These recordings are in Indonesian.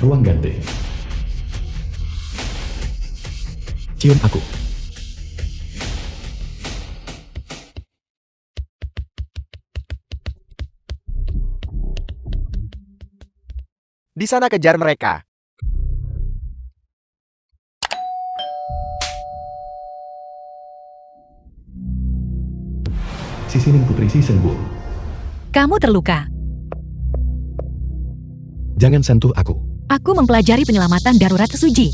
Ruang ganti. Cium aku. Di sana kejar mereka. Sisining Putri si sembuh. Kamu terluka. Jangan sentuh aku. Aku mempelajari penyelamatan darurat Tsuji.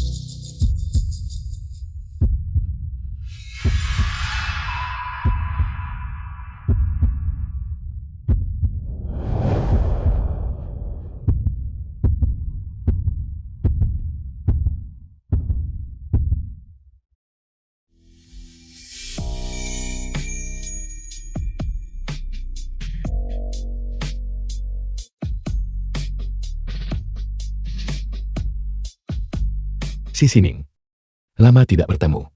Sisining. Lama tidak bertemu.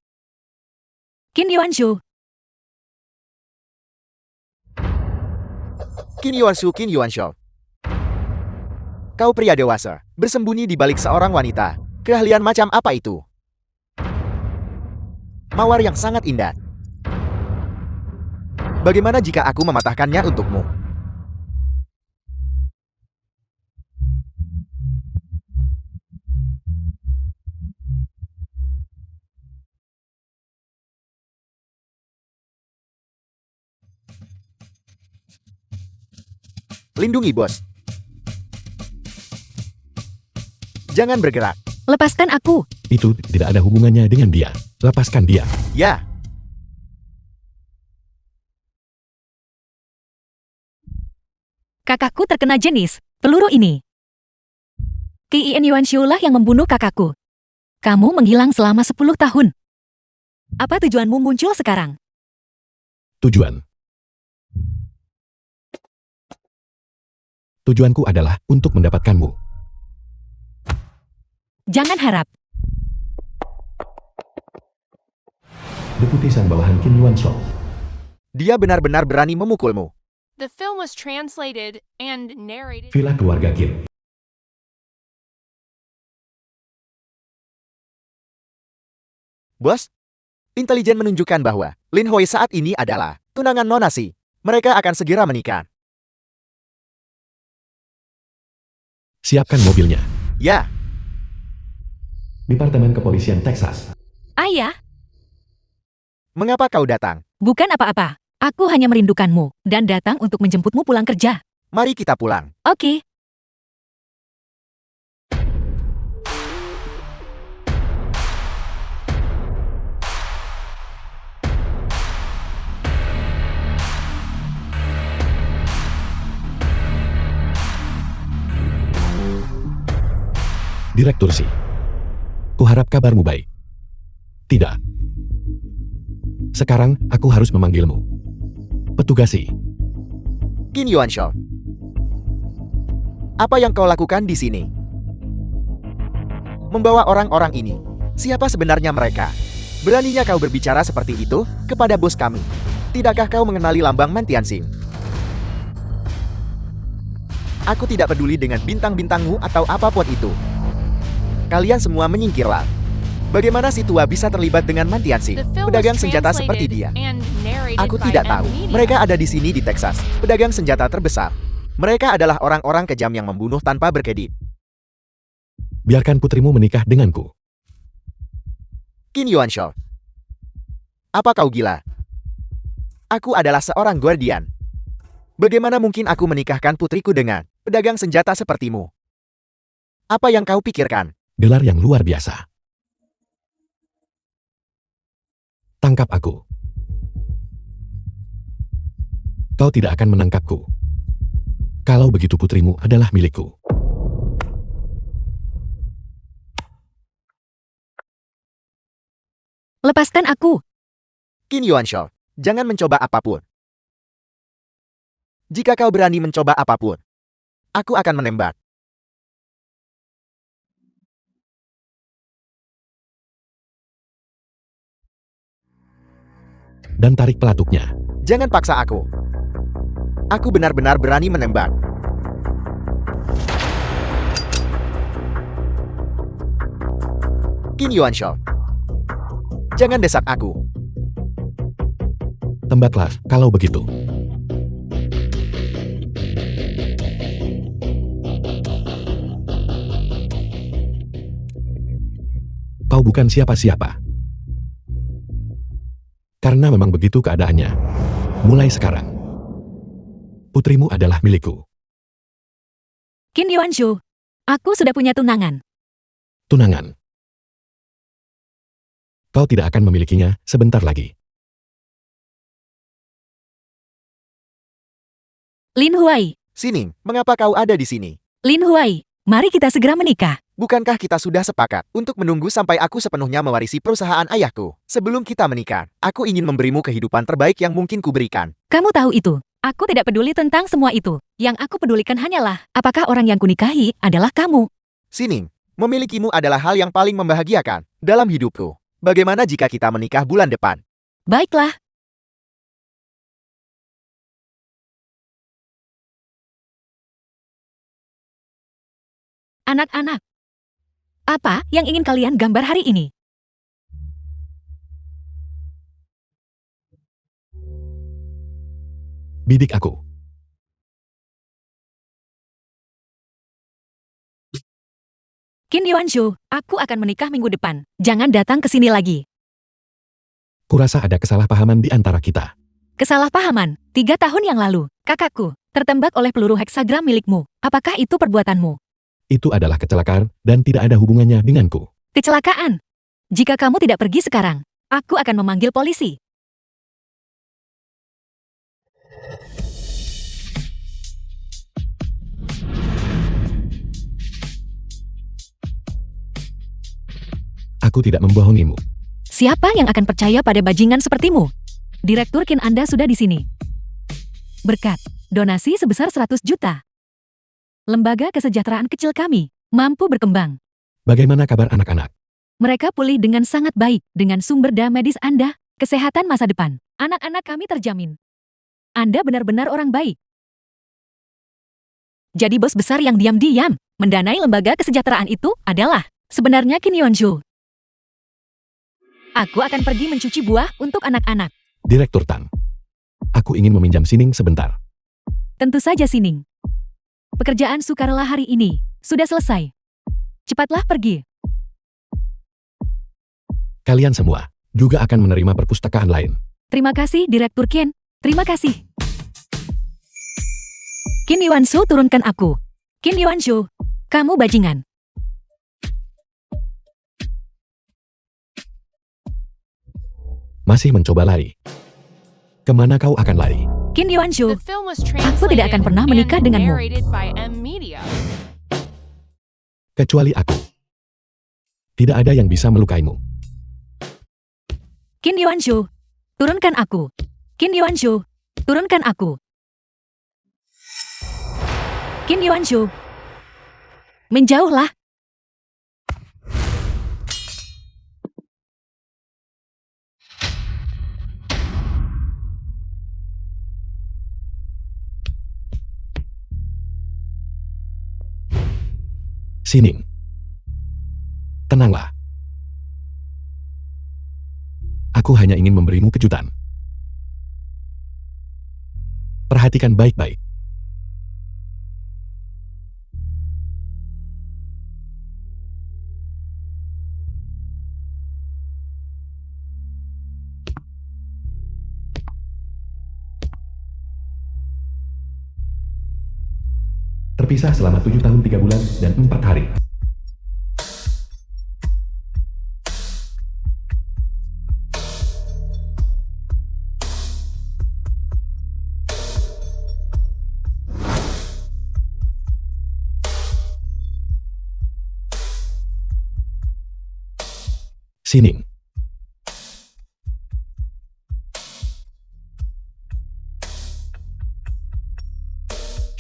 Qin Yuanshu. Qin Yuanshu. Kau pria dewasa, bersembunyi di balik seorang wanita. Keahlian macam apa itu? Mawar yang sangat indah. Bagaimana jika aku mematahkannya untukmu? Lindungi, bos. Jangan bergerak. Lepaskan aku. Itu tidak ada hubungannya dengan dia. Lepaskan dia. Ya, Kakakku terkena jenis peluru ini. Qin Yuanshu lah yang membunuh kakakku. Kamu menghilang selama 10 tahun. Apa tujuanmu muncul sekarang? Tujuan. Tujuanku adalah untuk mendapatkanmu. Jangan harap. Deputi Sang Bawahan Qin Yuanshu. dia benar-benar berani memukulmu. The film was translated and narrated. Villa keluarga Qin. Bos, intelijen menunjukkan bahwa Lin Hoi saat ini adalah tunangan Nona Si. Mereka akan segera menikah. Siapkan mobilnya. Ya, Departemen Kepolisian Texas. Ayah, mengapa kau datang? bukan apa-apa. Aku hanya merindukanmu dan datang untuk menjemputmu pulang kerja. Mari kita pulang. Oke. Direktur Si. Kuharap kabarmu baik. Tidak. Sekarang aku harus memanggilmu. Petugas Si. Qin Yuanshu. Apa yang kau lakukan di sini? Membawa orang-orang ini. Siapa sebenarnya mereka? Beraninya kau berbicara seperti itu kepada bos kami. Tidakkah kau mengenali lambang Mantianxing? Aku tidak peduli dengan bintang-bintangmu atau apapun itu. Kalian semua menyingkirlah. Bagaimana si tua bisa terlibat dengan Mantianxing? The film Pedagang was senjata seperti dia. translated and narrated Aku by tidak tahu. Media. Mereka ada di sini di Texas. Pedagang senjata terbesar. Mereka adalah orang-orang kejam yang membunuh tanpa berkedip. Biarkan putrimu menikah denganku. Qin Yuanshu. Apa kau gila? Aku adalah seorang guardian. Bagaimana mungkin aku menikahkan putriku dengan pedagang senjata sepertimu? Apa yang kau pikirkan? Gelar yang luar biasa. Tangkap aku. Kau tidak akan menangkapku. Kalau begitu putrimu adalah milikku. Lepaskan aku. Qin Yuanshu, jangan mencoba apapun. Jika kau berani mencoba apapun, aku akan menembak. Dan tarik pelatuknya. Jangan paksa aku. Aku benar-benar berani menembak. Qin Yuanshu. Jangan desak aku. Tembaklah kalau begitu. Kau bukan siapa-siapa. Karena memang begitu keadaannya. Mulai sekarang, putrimu adalah milikku. Qin Yuanshu, aku sudah punya tunangan. Tunangan. Kau tidak akan memilikinya sebentar lagi. Lin Huai, Sining, mengapa kau ada di sini? Lin Huai, mari kita segera menikah. Bukankah kita sudah sepakat untuk menunggu sampai aku sepenuhnya mewarisi perusahaan ayahku? Sebelum kita menikah, aku ingin memberimu kehidupan terbaik yang mungkin kuberikan. Kamu tahu itu. Aku tidak peduli tentang semua itu. Yang aku pedulikan hanyalah, apakah orang yang kunikahi adalah kamu? Sining, memilikimu adalah hal yang paling membahagiakan dalam hidupku. Bagaimana jika kita menikah bulan depan? Baiklah. Anak-anak, apa yang ingin kalian gambar hari ini? Bidik aku. Qin Yuanshu, aku akan menikah minggu depan. Jangan datang ke sini lagi. Kurasa ada kesalahpahaman di antara kita. Kesalahpahaman, 3 tahun yang lalu, kakakku, tertembak oleh peluru heksagram milikmu. Apakah itu perbuatanmu? Itu adalah kecelakaan dan tidak ada hubungannya denganku. Kecelakaan. Jika kamu tidak pergi sekarang, aku akan memanggil polisi. Aku tidak membohongimu. Siapa yang akan percaya pada bajingan sepertimu? Direktur Qin Anda sudah di sini. Berkat donasi sebesar 100 juta. Lembaga kesejahteraan kecil kami mampu berkembang. Bagaimana kabar anak-anak? Mereka pulih dengan sangat baik dengan sumber daya medis Anda, kesehatan masa depan. Anak-anak kami terjamin. Anda benar-benar orang baik. Jadi bos besar yang diam-diam mendanai lembaga kesejahteraan itu adalah sebenarnya Qin Yuanshu. Aku akan pergi mencuci buah untuk anak-anak. Direktur Tang. Aku ingin meminjam Sining sebentar. Tentu saja Sining. Pekerjaan sukarela hari ini sudah selesai. Cepatlah pergi. Kalian semua juga akan menerima perpustakaan lain. Terima kasih Direktur Qin. Terima kasih. Qin Yuanshu, turunkan aku. Qin Yuanshu, kamu bajingan. Masih mencoba lari. Kemana kau akan lari? Qin Yuanshu, The film was aku tidak akan translated pernah menikah and denganmu. narrated by M Media. Kecuali aku. Tidak ada yang bisa melukaimu. Qin Yuanshu, turunkan aku. Qin Yuanshu, turunkan aku. Qin Yuanshu, menjauhlah. Sining. Tenanglah. Aku hanya ingin memberimu kejutan. Perhatikan baik-baik. Terpisah selama 7 tahun 3 bulan dan 4 hari. Sining.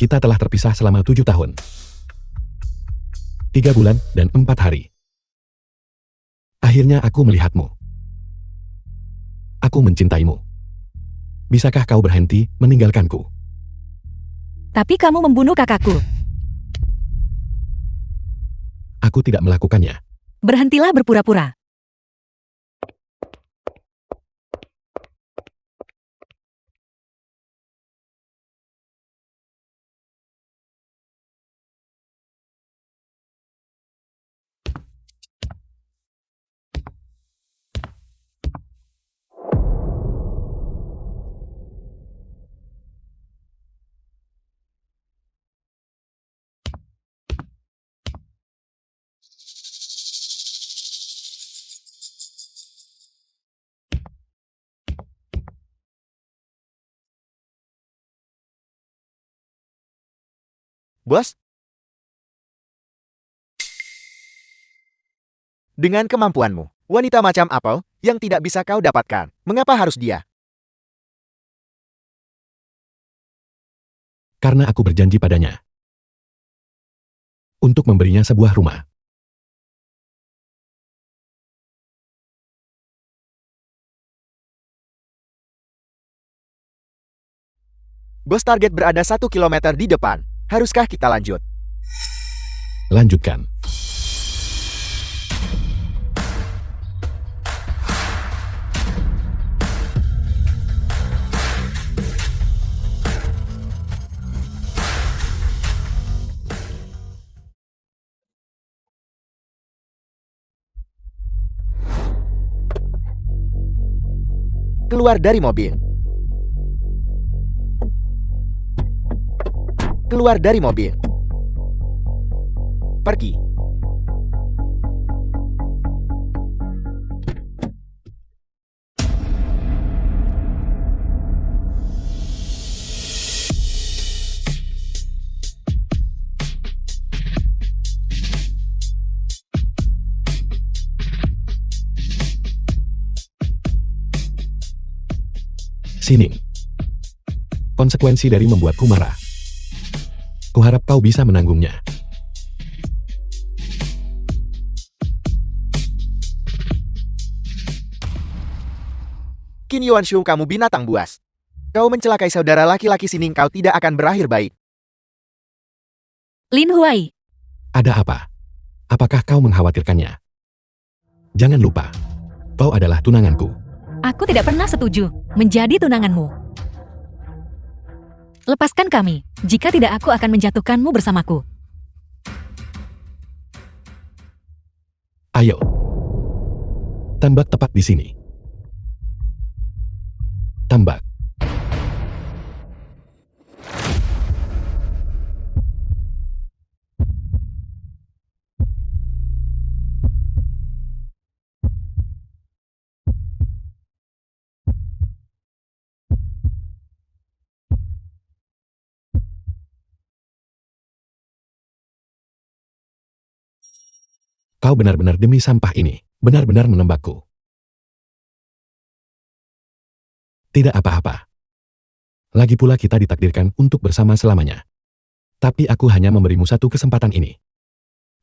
Kita telah terpisah selama 7 tahun. 3 bulan dan 4 hari. Akhirnya aku melihatmu. Aku mencintaimu. Bisakah kau berhenti meninggalkanku? Tapi kamu membunuh kakakku. Aku tidak melakukannya. Berhentilah berpura-pura. Bos? Dengan kemampuanmu, wanita macam apa yang tidak bisa kau dapatkan? Mengapa harus dia? Karena aku berjanji padanya untuk memberinya sebuah rumah. Bos, target berada 1 kilometer di depan. Haruskah kita lanjut? Lanjutkan. Keluar dari mobil. Keluar dari mobil. Pergi. Sining. Konsekuensi dari membuatku marah. Kuharap kau bisa menanggungnya. Qin Yuanshu, kamu binatang buas. Kau mencelakai saudara laki-laki Sining, kau tidak akan berakhir baik. Lin Huai, Ada apa? Apakah kau mengkhawatirkannya? Jangan lupa, kau adalah tunanganku. aku tidak pernah setuju menjadi tunanganmu. Lepaskan kami, jika tidak aku akan menjatuhkanmu bersamaku. Ayo. Tembak tepat di sini. Tembak. Kau benar-benar demi sampah ini, benar-benar menembakku. Tidak apa-apa. Lagi pula kita ditakdirkan untuk bersama selamanya. Tapi aku hanya memberimu satu kesempatan ini.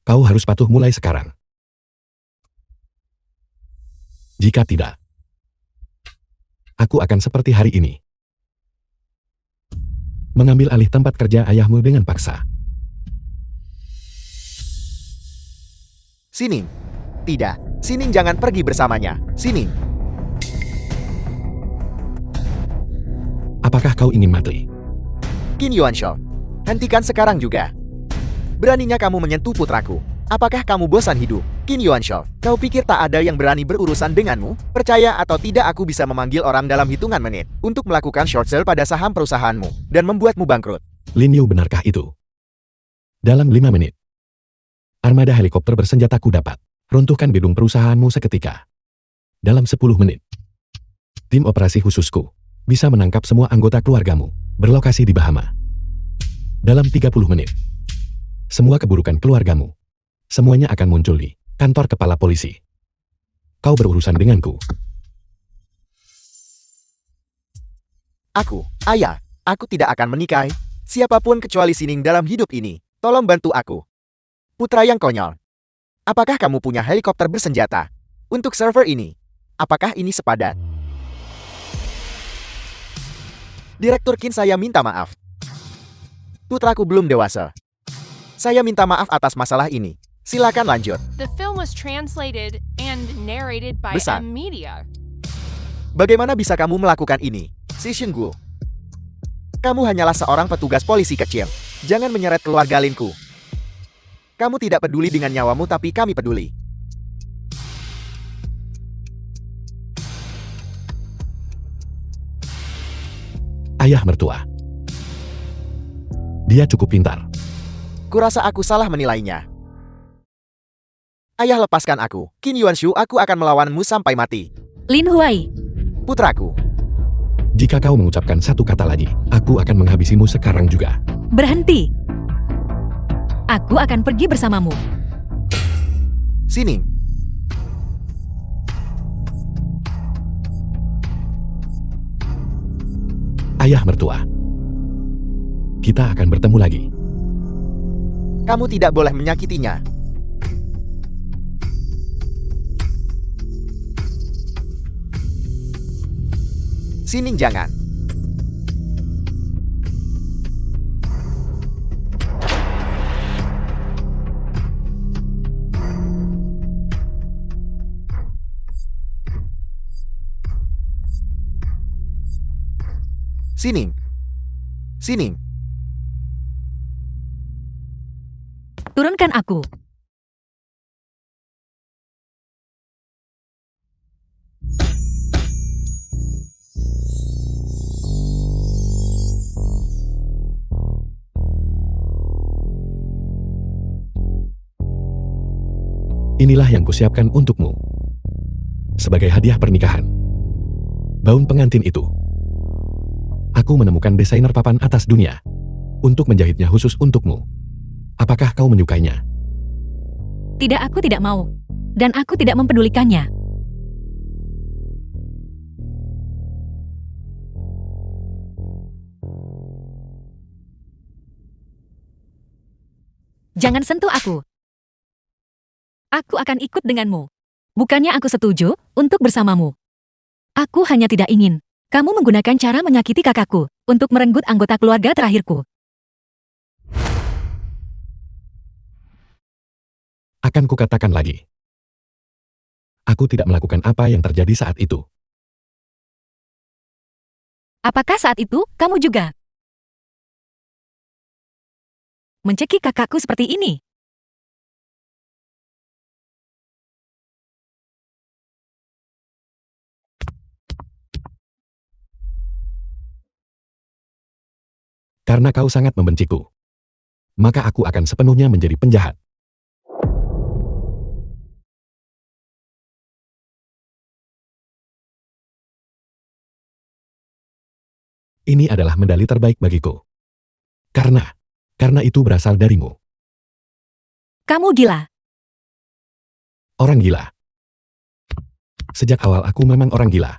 Kau harus patuh mulai sekarang. Jika tidak, aku akan seperti hari ini. Mengambil alih tempat kerja ayahmu dengan paksa. Sining. Tidak. Sining, jangan pergi bersamanya. Sining. Apakah kau ingin mati? Qin Yuanshu, hentikan sekarang juga. Beraninya kamu menyentuh putraku. Apakah kamu bosan hidup? Qin Yuanshu, kau pikir tak ada yang berani berurusan denganmu? Percaya atau tidak, aku bisa memanggil orang dalam hitungan menit untuk melakukan short sale pada saham perusahaanmu dan membuatmu bangkrut. Lin Yu, benarkah itu? Dalam 5 menit, armada helikopter bersenjataku dapat runtuhkan gedung perusahaanmu seketika. Dalam 10 menit, tim operasi khususku bisa menangkap semua anggota keluargamu berlokasi di Bahama. Dalam 30 menit, semua keburukan keluargamu semuanya akan muncul di kantor kepala polisi. Kau berurusan denganku. Aku tidak akan menikahi siapapun kecuali Sining dalam hidup ini. Tolong bantu aku. Putra yang konyol. Apakah kamu punya helikopter bersenjata untuk server ini? Apakah ini sepadan? Direktur Qin, saya minta maaf. Putraku belum dewasa. Saya minta maaf atas masalah ini. Silakan lanjut. The film was translated and narrated by Besar. M Media. Bagaimana bisa kamu melakukan ini, Si Shingu? Kamu hanyalah seorang petugas polisi kecil. Jangan menyeret keluarga Linku. Kamu tidak peduli dengan nyawamu, tapi kami peduli. Ayah mertua. Dia cukup pintar. Kurasa aku salah menilainya. Ayah, lepaskan aku. Qin Yuanshu, aku akan melawanmu sampai mati. Lin Huai, Putraku. Jika kau mengucapkan satu kata lagi, aku akan menghabisimu sekarang juga. berhenti. Aku akan pergi bersamamu. Sining. Ayah mertua. Kita akan bertemu lagi. Kamu tidak boleh menyakitinya. Sining, jangan. Sining. Sining. Turunkan aku. Inilah yang kusiapkan untukmu. Sebagai hadiah pernikahan. Gaun pengantin itu. Aku menemukan desainer papan atas dunia. Untuk menjahitnya khusus untukmu. Apakah kau menyukainya? Tidak, aku tidak mau. Dan aku tidak mempedulikannya. Jangan sentuh aku. Aku akan ikut denganmu. Bukannya aku setuju untuk bersamamu. Aku hanya tidak ingin kamu menggunakan cara menyakiti kakakku untuk merenggut anggota keluarga terakhirku. Akan kukatakan lagi. Aku tidak melakukan apa yang terjadi saat itu. Apakah saat itu kamu juga mencekik kakakku seperti ini? Karena kau sangat membenciku. Maka aku akan sepenuhnya menjadi penjahat. Ini adalah medali terbaik bagiku. Karena itu berasal darimu. Kamu gila. Orang gila. Sejak awal aku memang orang gila.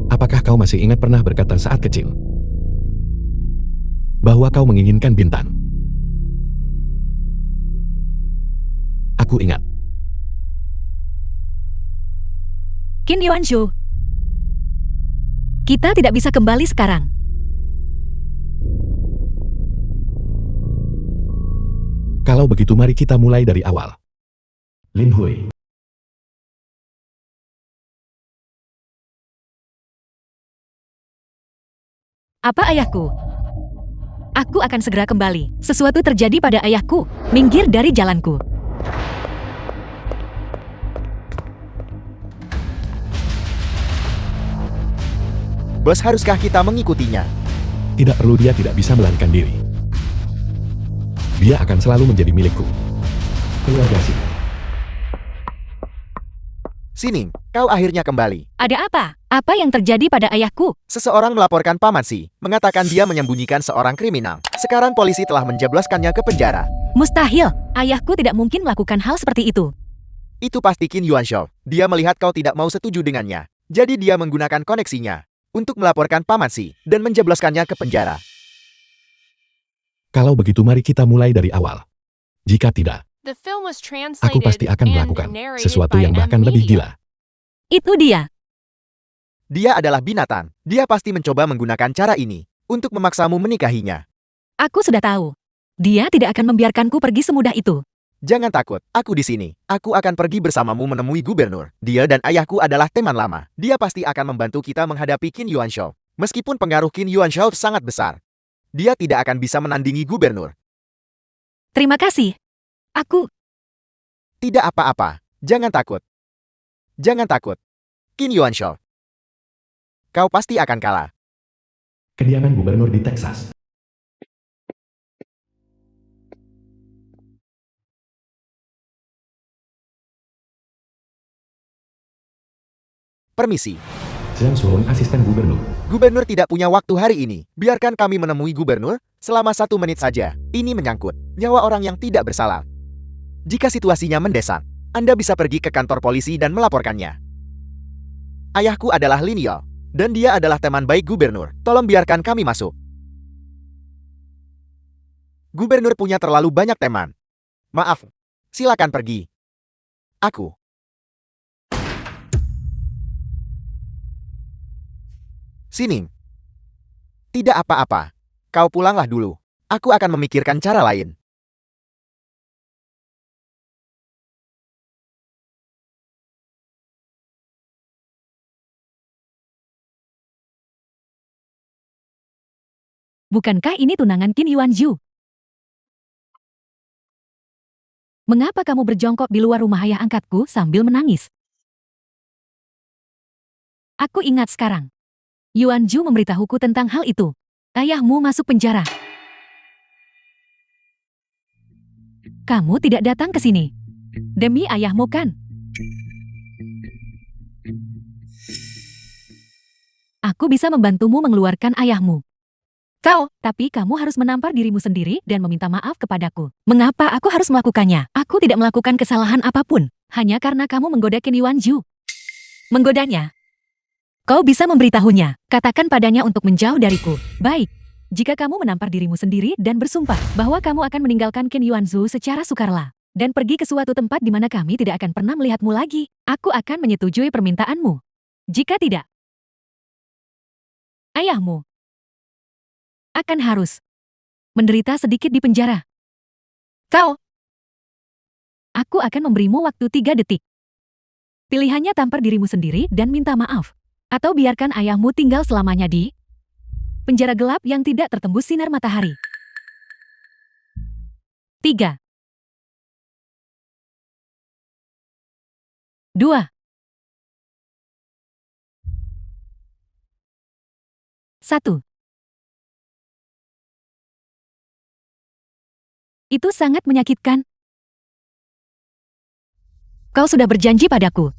Apakah kau masih ingat pernah berkata saat kecil? Bahwa kau menginginkan bintang. Aku ingat. Qin Yuanshu. Kita tidak bisa kembali sekarang. Kalau begitu mari kita mulai dari awal. Lin Hui. Apa ayahku? Aku akan segera kembali. Sesuatu terjadi pada ayahku. Minggir dari jalanku. Bos, haruskah kita mengikutinya? Tidak perlu, dia tidak bisa melarikan diri. Dia akan selalu menjadi milikku. Keluarga sih. Sining, kau akhirnya kembali. Ada apa? Apa yang terjadi pada ayahku? Seseorang melaporkan Paman Si, mengatakan dia menyembunyikan seorang kriminal. Sekarang polisi telah menjebloskannya ke penjara. Mustahil. Ayahku tidak mungkin melakukan hal seperti itu. Itu pasti Qin Yuanshu. Dia melihat kau tidak mau setuju dengannya. Jadi dia menggunakan koneksinya untuk melaporkan Paman Si dan menjebloskannya ke penjara. Kalau begitu mari kita mulai dari awal. Jika tidak, The film was translated aku pasti akan and melakukan narrated sesuatu by yang M bahkan lebih Media. gila. Itu dia. Dia adalah binatang. Dia pasti mencoba menggunakan cara ini untuk memaksamu menikahinya. Aku sudah tahu. Dia tidak akan membiarkanku pergi semudah itu. Jangan takut, aku di sini. Aku akan pergi bersamamu menemui gubernur. Dia dan ayahku adalah teman lama. Dia pasti akan membantu kita menghadapi Qin Yuanshao. Meskipun pengaruh Qin Yuanshao sangat besar, dia tidak akan bisa menandingi gubernur. Terima kasih. Aku, Tidak apa-apa, jangan takut. Jangan takut. Qin Yuanshao, kau pasti akan kalah. Kediaman gubernur di Texas. Permisi. Zhang Suhun, asisten gubernur. Gubernur tidak punya waktu hari ini. Biarkan kami menemui gubernur selama 1 menit saja. Ini menyangkut nyawa orang yang tidak bersalah. Jika situasinya mendesak, Anda bisa pergi ke kantor polisi dan melaporkannya. Ayahku adalah Lin Yao, dan dia adalah teman baik gubernur. Tolong biarkan kami masuk. Gubernur punya terlalu banyak teman. Maaf, silakan pergi. Aku. Sini. Tidak apa-apa. Kau pulanglah dulu. Aku akan memikirkan cara lain. bukankah ini tunangan Qin Yuanzhu? Mengapa kamu berjongkok di luar rumah ayah angkatku sambil menangis? Aku ingat sekarang. Yuanzhu memberitahuku tentang hal itu. Ayahmu masuk penjara. Kamu tidak datang ke sini. Demi ayahmu kan? Aku bisa membantumu mengeluarkan ayahmu. Tapi kamu harus menampar dirimu sendiri dan meminta maaf kepadaku. Mengapa aku harus melakukannya? Aku tidak melakukan kesalahan apapun. Hanya karena kamu menggoda Qin Yuanzhu. Menggodanya? Kau bisa memberitahunya. Katakan padanya untuk menjauh dariku. Baik. Jika kamu menampar dirimu sendiri dan bersumpah bahwa kamu akan meninggalkan Qin Yuanzhu secara sukarela dan pergi ke suatu tempat di mana kami tidak akan pernah melihatmu lagi, aku akan menyetujui permintaanmu. Jika tidak, ayahmu akan harus menderita sedikit di penjara. Aku akan memberimu waktu 3 detik. Pilihannya tampar dirimu sendiri dan minta maaf. Atau biarkan ayahmu tinggal selamanya di penjara gelap yang tidak tertembus sinar matahari. 3, 2, 1. Itu sangat menyakitkan. Kau sudah berjanji padaku.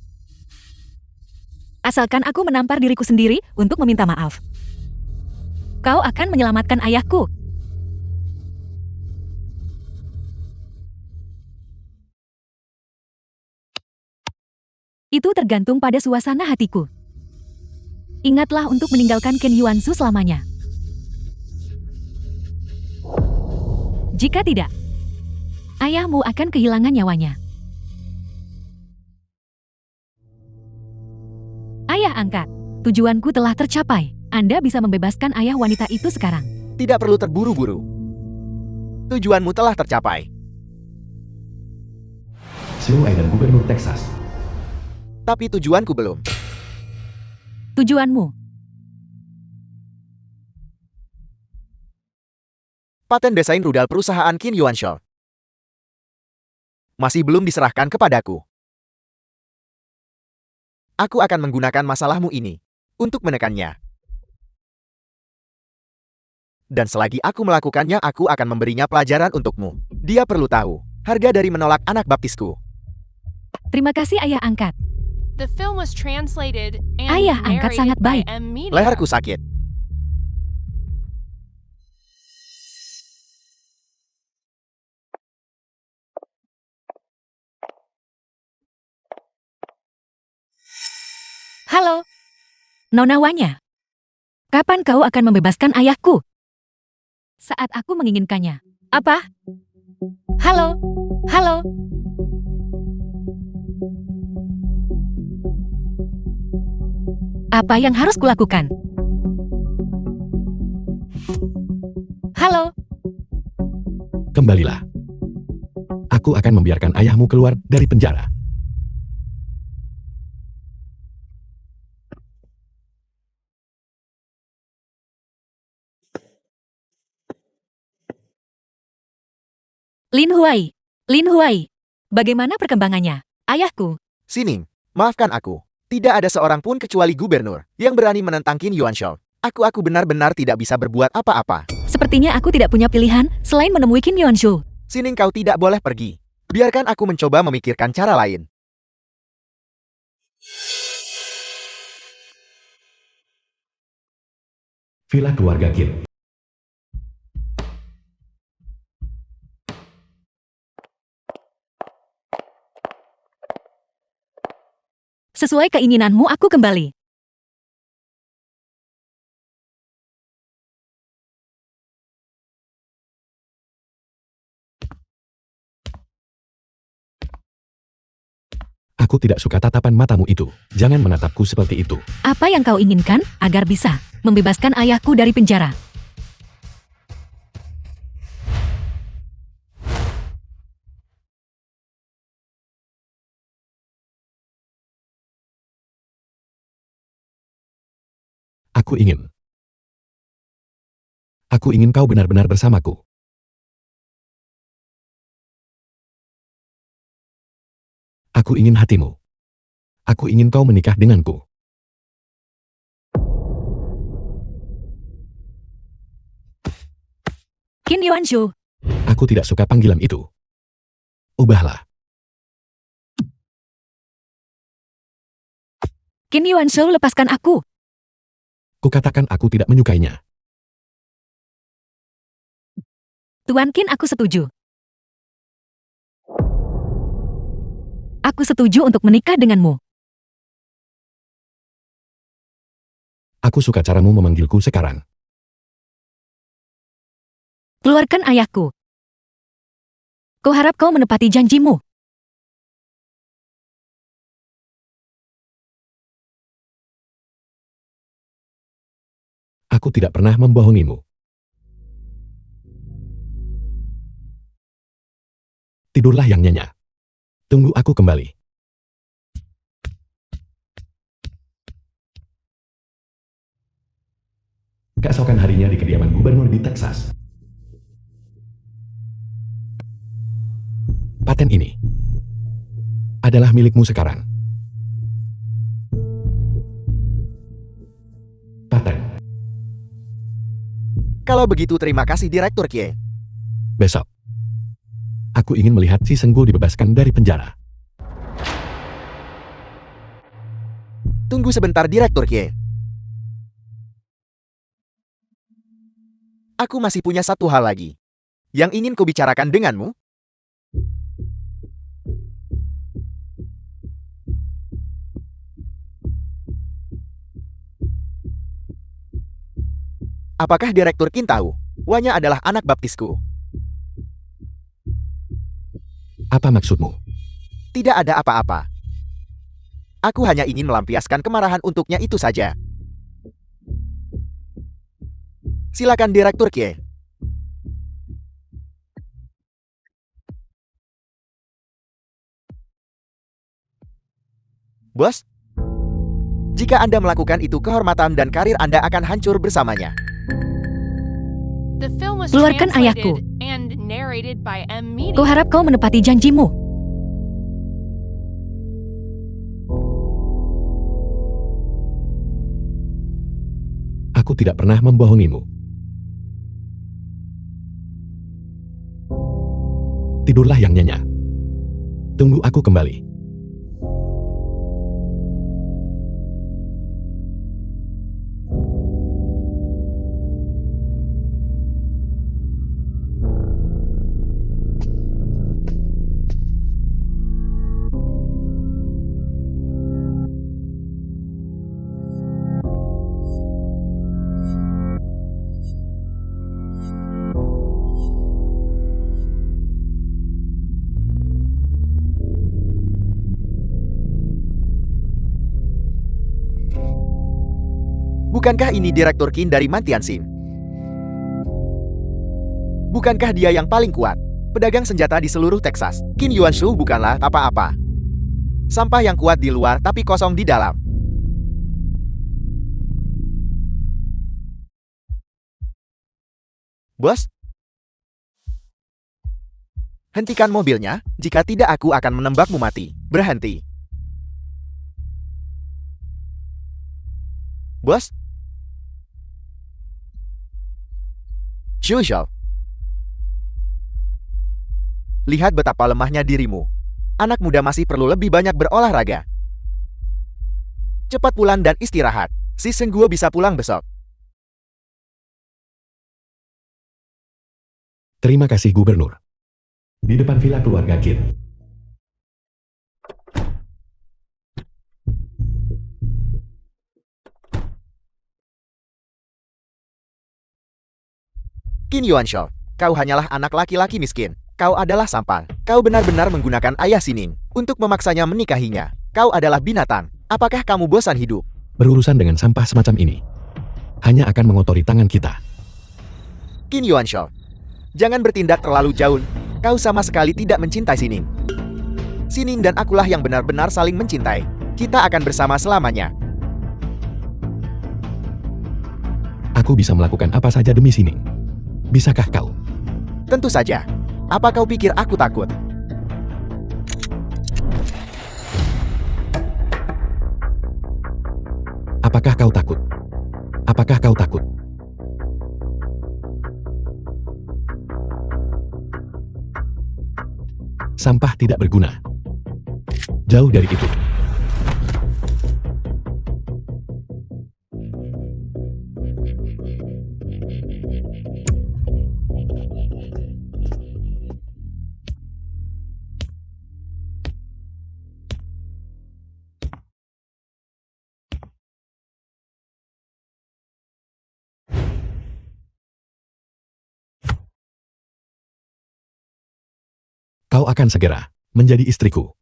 Asalkan aku menampar diriku sendiri untuk meminta maaf, kau akan menyelamatkan ayahku. Itu tergantung pada suasana hatiku. Ingatlah untuk meninggalkan Qin Yuanzhu selamanya. Jika tidak, ayahmu akan kehilangan nyawanya. Ayah angkat, tujuanku telah tercapai. Anda bisa membebaskan ayah wanita itu sekarang. Tidak perlu terburu-buru. Tujuanmu telah tercapai. Xiu Aidan, gubernur Texas. Tapi tujuanku belum. Tujuanmu, Paten desain rudal perusahaan Qin Yuanshao masih belum diserahkan kepadaku. Aku akan menggunakan masalahmu ini untuk menekannya. Dan selagi aku melakukannya, aku akan memberinya pelajaran untukmu. Dia perlu tahu harga dari menolak anak baptisku. terima kasih ayah angkat. The film was translated and Ayah angkat sangat narrated by baik. M Media. Leherku sakit. Halo, Nona Wanya. Kapan kau akan membebaskan ayahku? Saat aku menginginkannya. Apa? Halo, halo. Apa yang harus kulakukan? Halo, Kembalilah. Aku akan membiarkan ayahmu keluar dari penjara. Lin Huai. Lin Huai. Bagaimana perkembangannya? Ayahku. Sining, maafkan aku. Tidak ada seorang pun kecuali gubernur yang berani menentang Qin Yuanshou. Aku benar-benar tidak bisa berbuat apa-apa. Sepertinya aku tidak punya pilihan selain menemui Qin Yuanshou. Sining, kau tidak boleh pergi. Biarkan aku mencoba memikirkan cara lain. Villa keluarga Qin. Sesuai keinginanmu aku kembali. Aku tidak suka tatapan matamu itu. Jangan menatapku seperti itu. Apa yang kau inginkan agar bisa membebaskan ayahku dari penjara? Aku ingin kau benar-benar bersamaku. Aku ingin hatimu. Aku ingin kau menikah denganku. Qin Yuanshou. Aku tidak suka panggilan itu. Ubahlah. Qin Yuanshou, lepaskan aku. Kukatakan aku tidak menyukainya. Tuan Qin, aku setuju. Aku setuju untuk menikah denganmu. Aku suka caramu memanggilku sekarang. Keluarkan ayahku. Kuharap kau menepati janjimu. Aku tidak pernah membohongimu. Tidurlah yang nyenyak. Tunggu aku kembali. Keesokan harinya di kediaman gubernur di Texas. Paten ini adalah milikmu sekarang. Paten. Kalau begitu terima kasih Direktur Kie. Besok. Aku ingin melihat si Senggul dibebaskan dari penjara. Tunggu sebentar Direktur Kie. Aku masih punya satu hal lagi yang ingin kubicarakan denganmu. Apakah Direktur Qin tahu? Wanya adalah anak baptisku. Apa maksudmu? Tidak ada apa-apa. Aku hanya ingin melampiaskan kemarahan untuknya itu saja. Silakan Direktur Kie. Bos, jika Anda melakukan itu, kehormatan dan karir Anda akan hancur bersamanya. The film was Keluarkan ayahku. translated and narrated by M. Media. Kuharap kau menepati janjimu. Aku tidak pernah membohongimu. Tidurlah yang nyenyak. Tunggu aku kembali. Bukankah ini Direktur Qin dari Mantianxin? Bukankah dia yang paling kuat? pedagang senjata di seluruh Texas. Qin Yuanshu bukanlah apa-apa. Sampah yang kuat di luar tapi kosong di dalam. Bos? Hentikan mobilnya, jika tidak aku akan menembakmu mati. Berhenti. Bos? Zhuzhou. Lihat betapa lemahnya dirimu. Anak muda masih perlu lebih banyak berolahraga. Cepat pulang dan istirahat. Si Sengguo bisa pulang besok. Terima kasih Gubernur. Di depan villa keluarga Qin. Qin Yuanshu, kau hanyalah anak laki-laki miskin. Kau adalah sampah. Kau benar-benar menggunakan ayah Sining untuk memaksanya menikahinya. Kau adalah binatang. Apakah kamu bosan hidup? Berurusan dengan sampah semacam ini hanya akan mengotori tangan kita. Qin Yuanshu, jangan bertindak terlalu jauh. Kau sama sekali tidak mencintai Sining. Sining dan akulah yang benar-benar saling mencintai. Kita akan bersama selamanya. Aku bisa melakukan apa saja demi Sining. Bisakah kau? Tentu saja. Apa kau pikir aku takut? Apakah kau takut? Apakah kau takut? Sampah tidak berguna. Jauh dari itu. Kau akan segera menjadi istriku.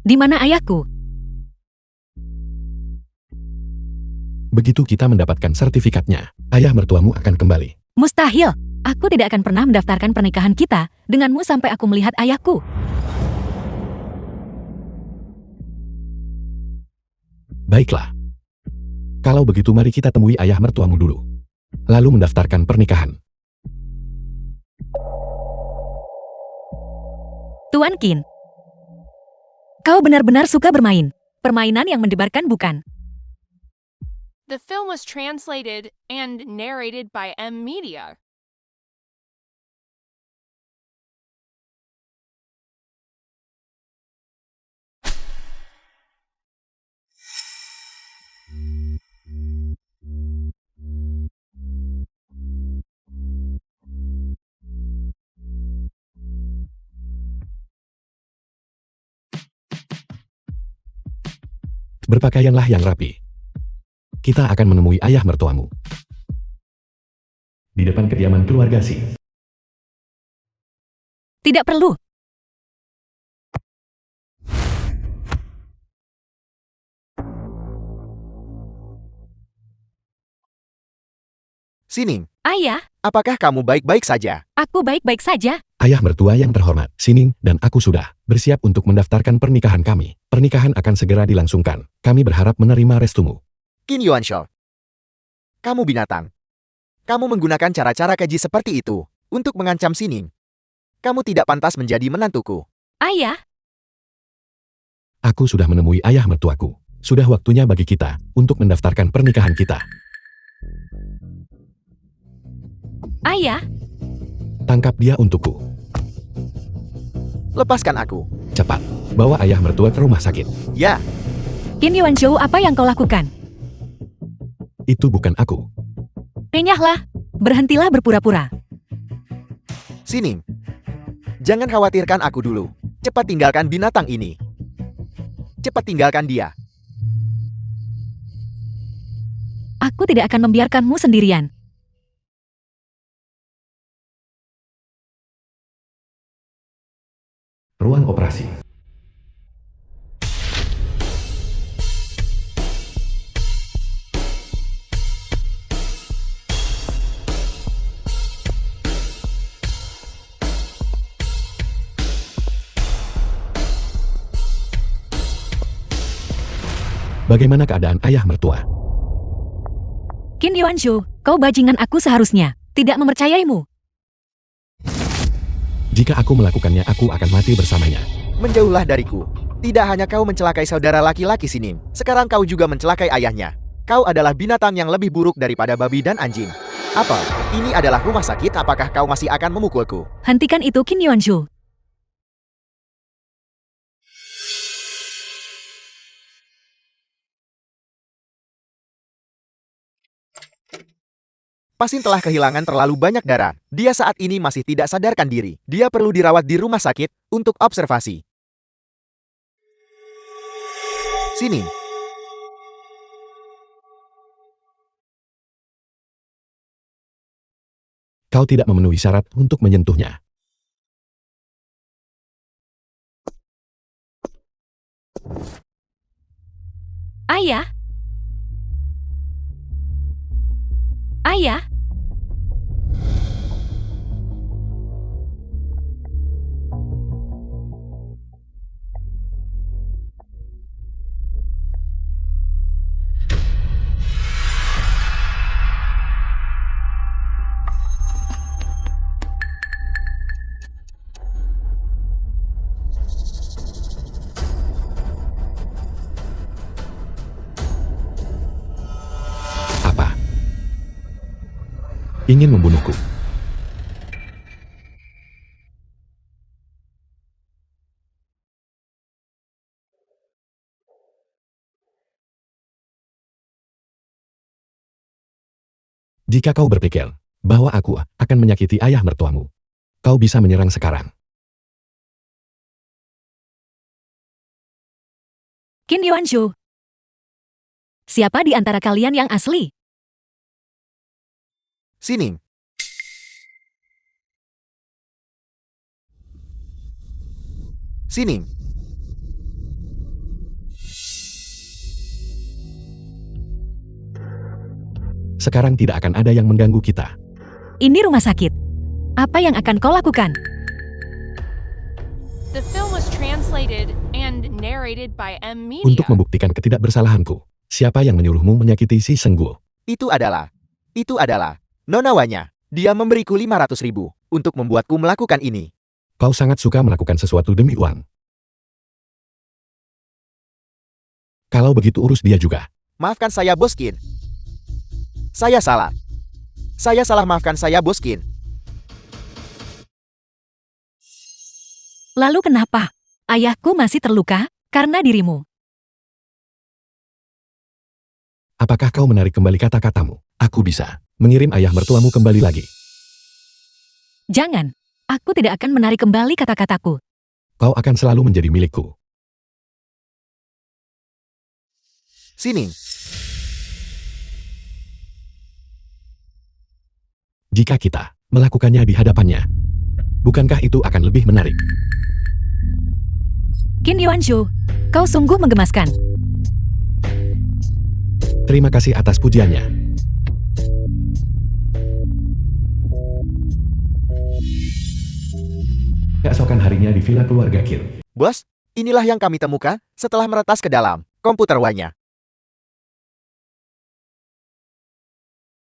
Di mana ayahku? Begitu kita mendapatkan sertifikatnya, ayah mertuamu akan kembali. Mustahil. Aku tidak akan pernah mendaftarkan pernikahan kita denganmu sampai aku melihat ayahku. Baiklah. Kalau begitu mari kita temui ayah mertuamu dulu. Lalu mendaftarkan pernikahan. Tuan Qin, kau benar-benar suka bermain. Permainan yang mendebarkan bukan? The film was translated and narrated by M Media. Berpakaianlah yang rapi. Kita akan menemui ayah mertuamu. Di depan kediaman keluarga Si. Tidak perlu. Sining, Ayah, apakah kamu baik-baik saja? aku baik-baik saja. Ayah mertua yang terhormat, Sining dan aku sudah bersiap untuk mendaftarkan pernikahan kami. Pernikahan akan segera dilangsungkan. Kami berharap menerima restumu. Qin Yuanshu, kamu binatang. Kamu menggunakan cara-cara keji seperti itu untuk mengancam Sining. Kamu tidak pantas menjadi menantuku. Ayah, Aku sudah menemui ayah mertuaku. Sudah waktunya bagi kita untuk mendaftarkan pernikahan kita. ayah, Tangkap dia untukku. Lepaskan aku. Cepat, bawa ayah mertua ke rumah sakit. Ya, Qin Yuanshu, apa yang kau lakukan? Itu bukan aku. Renyahlah, berhentilah berpura-pura. Sining. Jangan khawatirkan aku dulu. Cepat tinggalkan binatang ini. Cepat tinggalkan dia. Aku tidak akan membiarkanmu sendirian. Ruang operasi. Bagaimana keadaan ayah mertua? Qin Yuanshu, kau bajingan aku seharusnya tidak mempercayaimu. Jika aku melakukannya, aku akan mati bersamanya. Menjauhlah dariku. Tidak hanya kau mencelakai saudara laki-laki Sinim, sekarang kau juga mencelakai ayahnya. Kau adalah binatang yang lebih buruk daripada babi dan anjing. Apa? Ini adalah rumah sakit, apakah kau masih akan memukulku? Hentikan itu Qin Yuanshu. Pasien telah kehilangan terlalu banyak darah. Dia saat ini masih tidak sadarkan diri. Dia perlu dirawat di rumah sakit untuk observasi. Sini. Kau tidak memenuhi syarat untuk menyentuhnya. Ayah? Ayah? Apa? Ingin membunuhku? Jika kau berpikir bahwa aku akan menyakiti ayah mertuamu, kau bisa menyerang sekarang. Qin Yuanshu. Siapa di antara kalian yang asli? Sini. Sini. Sekarang tidak akan ada yang mengganggu kita. Ini rumah sakit. Apa yang akan kau lakukan? The film was translated and narrated by M Media. Untuk membuktikan ketidakbersalahanku, siapa yang menyuruhmu menyakiti si Senggu? Itu adalah Nona Wanya. Dia memberiku 500.000 untuk membuatku melakukan ini. Kau sangat suka melakukan sesuatu demi uang. Kalau begitu urus dia juga. Maafkan saya, Bos Qin. Saya salah. Saya salah, maafkan saya, Bos Qin. Lalu kenapa? Ayahku masih terluka karena dirimu. Apakah kau menarik kembali kata-katamu? Aku bisa mengirim ayah mertuamu kembali lagi. Jangan. Aku tidak akan menarik kembali kata-kataku. Kau akan selalu menjadi milikku. Sini. Jika kita melakukannya di hadapannya, bukankah itu akan lebih menarik? Qin Yuanshu, kau sungguh menggemaskan. Terima kasih atas pujiannya. Keesokan harinya di villa keluarga Qin. Bos, inilah yang kami temukan setelah meretas ke dalam komputer Wanya.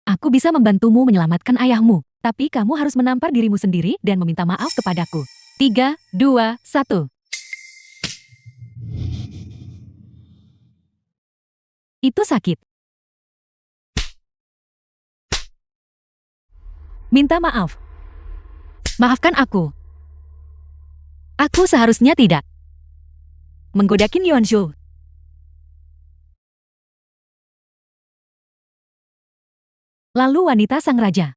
Aku bisa membantumu menyelamatkan ayahmu, tapi kamu harus menampar dirimu sendiri dan meminta maaf kepadaku. 3, 2, 1. Itu sakit. Minta maaf. Maafkan aku. Aku seharusnya tidak menggoda Qin Yuanshu. Lalu wanita sang raja.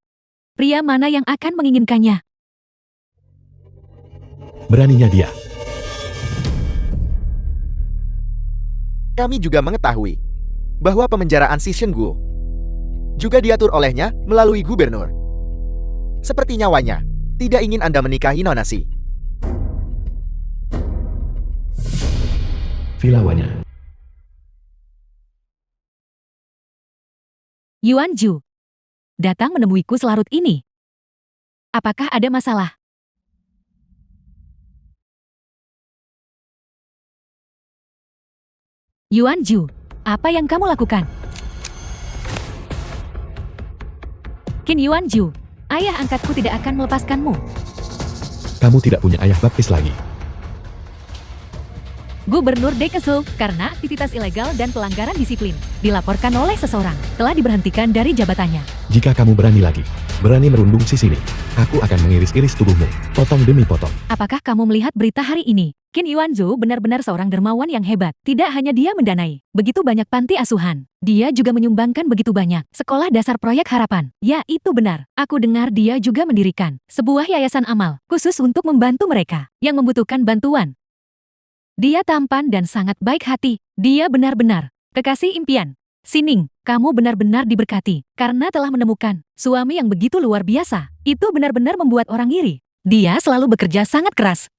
Pria mana yang akan menginginkannya? Beraninya dia. Kami juga mengetahui bahwa pemenjaraan si Shengu juga diatur olehnya melalui gubernur. Sepertinya Wanya tidak ingin Anda menikahi Nona Si. Villa Wanya. Yuan Ju datang menemuiku selarut ini. Apakah ada masalah? Yuan Ju, Apa yang kamu lakukan? Qin Yuanju, ayah angkatku tidak akan melepaskanmu. Kamu tidak punya ayah baptis lagi. Gubernur Dekesu, karena aktivitas ilegal dan pelanggaran disiplin, dilaporkan oleh seseorang, telah diberhentikan dari jabatannya. Jika kamu berani lagi, berani merundung sini, aku akan mengiris-iris tubuhmu, potong demi potong. Apakah kamu melihat berita hari ini? Qin Yuanzu benar-benar seorang dermawan yang hebat. Tidak hanya dia mendanai begitu banyak panti asuhan, dia juga menyumbangkan begitu banyak sekolah dasar proyek harapan. Ya, itu benar. Aku dengar dia juga mendirikan sebuah yayasan amal khusus untuk membantu mereka yang membutuhkan bantuan. Dia tampan dan sangat baik hati. Dia benar-benar kekasih impian. Sining, kamu benar-benar diberkati karena telah menemukan suami yang begitu luar biasa. Itu benar-benar membuat orang iri. Dia selalu bekerja sangat keras.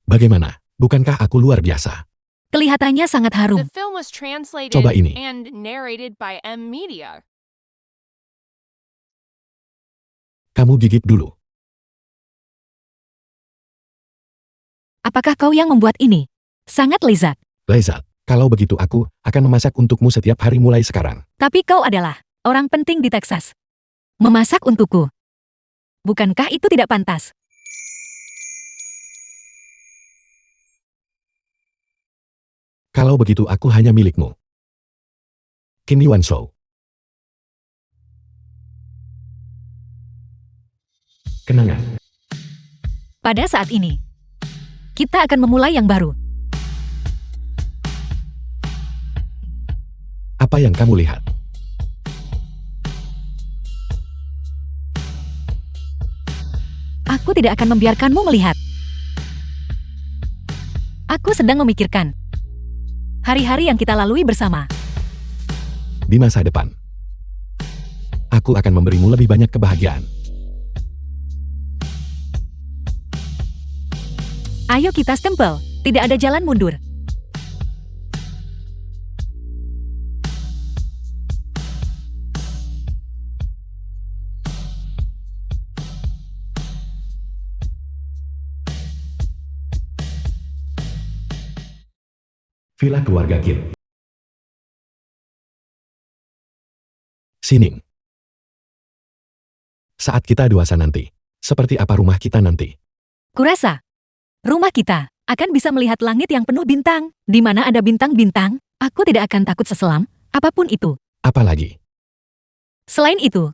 Bagaimana? Bukankah aku luar biasa? Kelihatannya sangat The harum. film was translated Coba ini. and narrated by M Media. Kamu gigit dulu. Apakah kau yang membuat ini? Sangat lezat. Lezat, kalau begitu aku akan memasak untukmu setiap hari mulai sekarang. Tapi kau adalah orang penting di Texas. Memasak untukku. Bukankah itu tidak pantas? Kalau begitu aku hanya milikmu. Qin Yuanzhou. Kenangan. Pada saat ini, kita akan memulai yang baru. Apa yang kamu lihat? Aku tidak akan membiarkanmu melihat. Aku sedang memikirkan hari-hari yang kita lalui bersama. Di masa depan, aku akan memberimu lebih banyak kebahagiaan. Ayo kita stempel, tidak ada jalan mundur. Villa keluarga Qin. Sining. Saat kita dewasa nanti, seperti apa rumah kita nanti? Kurasa, rumah kita akan bisa melihat langit yang penuh bintang. Di mana ada bintang-bintang, aku tidak akan takut seselam, apapun itu. Apalagi, Selain itu,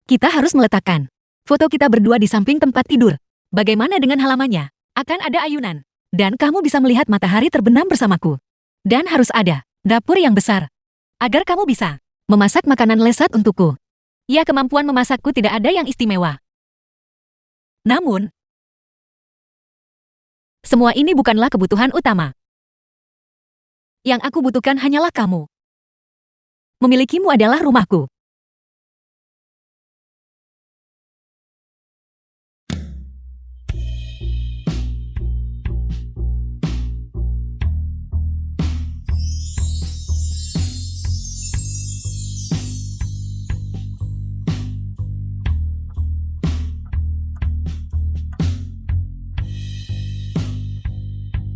kita harus meletakkan foto kita berdua di samping tempat tidur. Bagaimana dengan halamannya? Akan ada ayunan. Dan kamu bisa melihat matahari terbenam bersamaku. Dan harus ada dapur yang besar. Agar kamu bisa memasak makanan lezat untukku. Ya, kemampuan memasakku tidak ada yang istimewa. Namun, semua ini bukanlah kebutuhan utama. Yang aku butuhkan hanyalah kamu. Memilikimu adalah rumahku.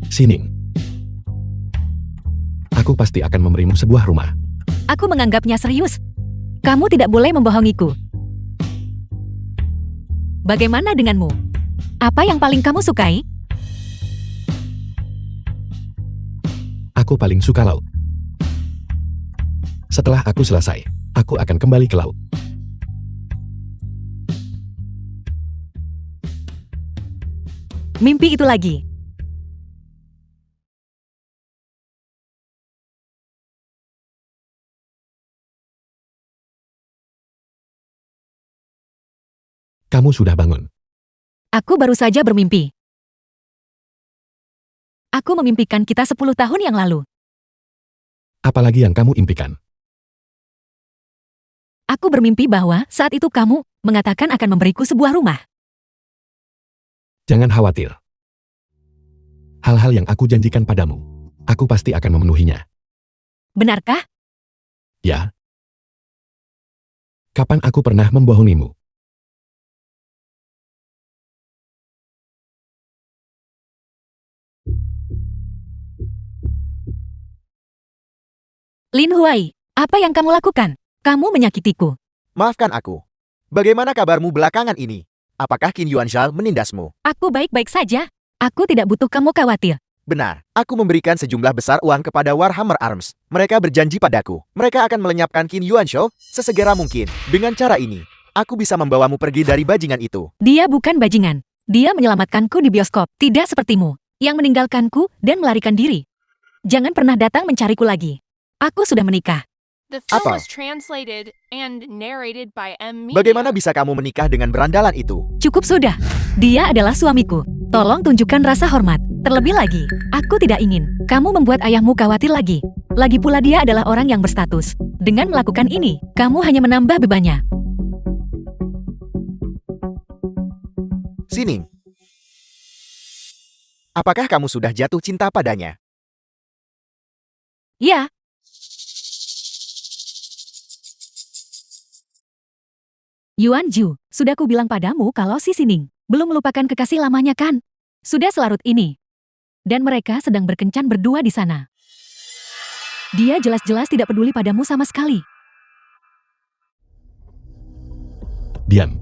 Sining. Aku pasti akan memberimu sebuah rumah. Aku menganggapnya serius. Kamu tidak boleh membohongiku. Bagaimana denganmu? Apa yang paling kamu sukai? Aku paling suka laut. Setelah aku selesai, aku akan kembali ke laut. Mimpi itu lagi. Kamu sudah bangun. Aku baru saja bermimpi. Aku memimpikan kita 10 tahun yang lalu. Apalagi yang kamu impikan? Aku bermimpi bahwa saat itu kamu mengatakan akan memberiku sebuah rumah. Jangan khawatir. Hal-hal yang aku janjikan padamu, aku pasti akan memenuhinya. Benarkah? Ya. Kapan aku pernah membohongimu? Lin Huai, apa yang kamu lakukan? Kamu menyakitiku. Maafkan aku. Bagaimana kabarmu belakangan ini? Apakah Qin Yuanshao menindasmu? Aku baik-baik saja. Aku tidak butuh kamu khawatir. Benar, aku memberikan sejumlah besar uang kepada Warhammer Arms. Mereka berjanji padaku, mereka akan melenyapkan Qin Yuanshao sesegera mungkin. Dengan cara ini, aku bisa membawamu pergi dari bajingan itu. Dia bukan bajingan. Dia menyelamatkanku di bioskop. Tidak sepertimu, yang meninggalkanku dan melarikan diri. Jangan pernah datang mencariku lagi. Aku sudah menikah. The film Apa? was translated and narrated by M. Media. Bagaimana bisa kamu menikah dengan berandalan itu? Cukup sudah. Dia adalah suamiku. Tolong tunjukkan rasa hormat. Terlebih lagi, aku tidak ingin kamu membuat ayahmu khawatir lagi. Lagi pula dia adalah orang yang berstatus. Dengan melakukan ini, kamu hanya menambah bebannya. Sining. Apakah kamu sudah jatuh cinta padanya? Ya, Yuan Ju, sudah ku bilang padamu kalau si Sining belum melupakan kekasih lamanya kan? Sudah selarut ini. Dan mereka sedang berkencan berdua di sana. Dia jelas-jelas tidak peduli padamu sama sekali. Diam.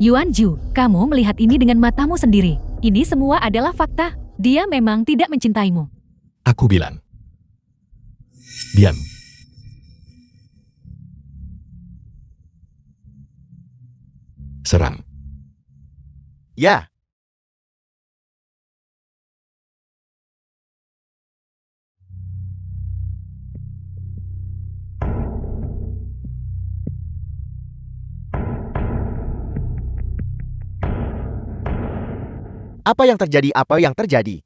Yuan Ju, kamu melihat ini dengan matamu sendiri. Ini semua adalah fakta. Dia memang tidak mencintaimu. Aku bilang. Diam. Serang. Ya. Apa yang terjadi? Apa yang terjadi?